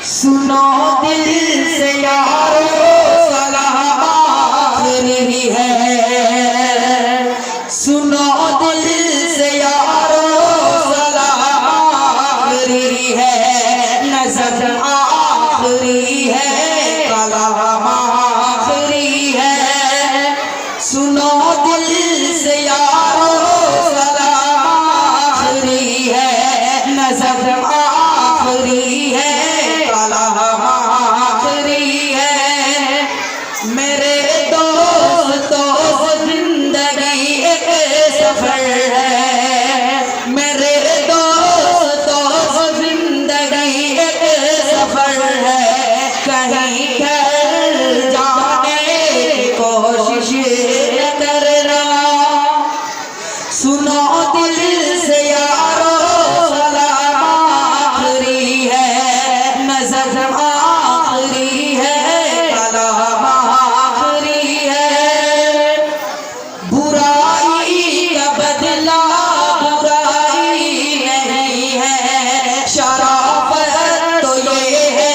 सुनो दिल से यारो सलाम आखिरी है। सुनो दिल से यारो सलाम आखिरी है। नज़र आखिरी है, कलाम आखिरी है। सुनो दिल से यारो सलाम आखिरी है। नज़र आखिरी है, मेरे दोस्तों जिंदगी एक सफर है। मेरे दोस्तों जिंदगी एक सफर है। कहीं घर जाने की कोशिश करना। सुनो दिल से यारो सलाम आखिरी है। नज़र आखिरी है, कलाम आखिरी है। बुराई का बदला बुराई नहीं है। शराफत तो ये है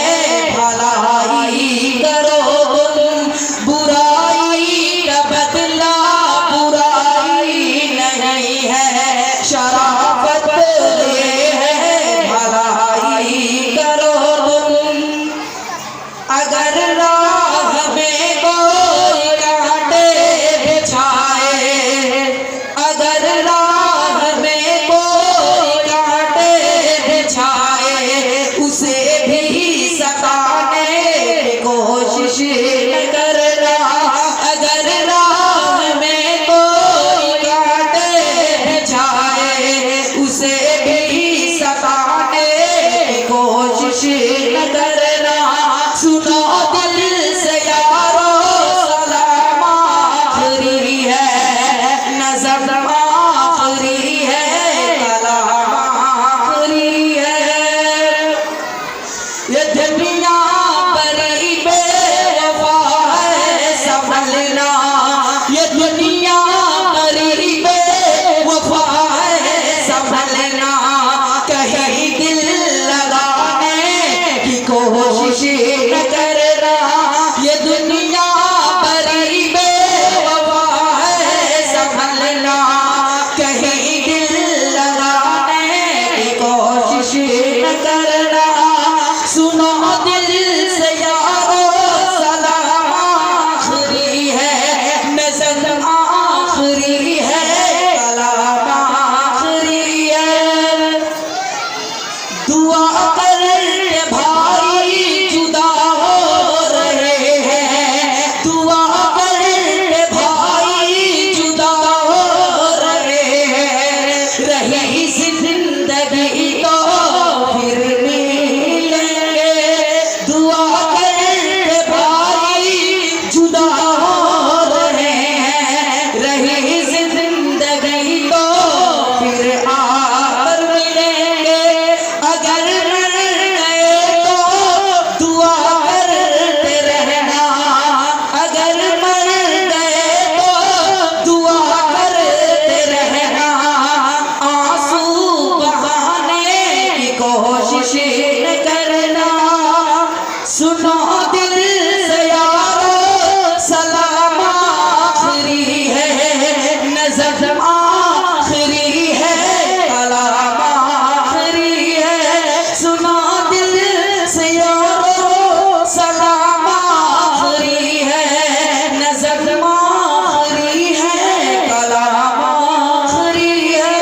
भलाई करो तुम। बुराई का बदला बुराई नहीं है। शराफत ये है भलाई करो तुम। अगर राह में कोई कांटे बिछाए, अगर राह में कोई कांटे बिछाए, उसे भी सताने की कोशिश न करना। अगर राह में कोई कांटे बिछाए, उसे भी सताने की कोशिश न करना। सुनो दिल से यारो सलाम आखिरी है। नज़र आखिरी है, कलाम आखिरी है। ये दुनिया बड़ी बेवफा है, संभलना। ये दुनिया बड़ी बेवफा है, संभलना। कहीं दिल लगाने की कोशिश न करना। ये दुनिया बड़ी बेवफा है, संभलना। कहीं दिल लगाने की कोशिश न करना। सुनो दिल से यारो सलाम आखिरी है। नज़र आखिरी है, कलाम आखिरी है। दुआ कर भाई जुदा हो रहे हैं। दुआ कर भाई जुदा हो रहे हैं। रही जिंदगी तो फिर मिलेंगे। दुआ कर भाई जुदा हो रहे हैं। रही जिंदगी तो फिर आकर मिलेंगे। अगर मर गए तो दुआ करते रहना। अगर मर गए तो दुआ करते रहना। आंसू बहाने की कोशिश न करना। सुनो दिल से यारो सलाम आखिरी है। नज़र आखिरी है, कलाम आखिरी है। सुनो दिल से यारो सलाम आखिरी है। नज़र आखिरी है, कलाम आखिरी है।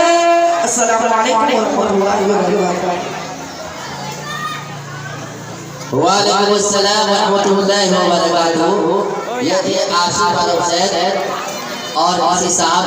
अस्सलामु अलैकुम वरहमतुल्लाहि वबरकातुहू। वालेकुम अस्सलाम वरहमतुल्लाहि वबरकातुहू। ये थे आशिफ आलम सैद और इसी साहब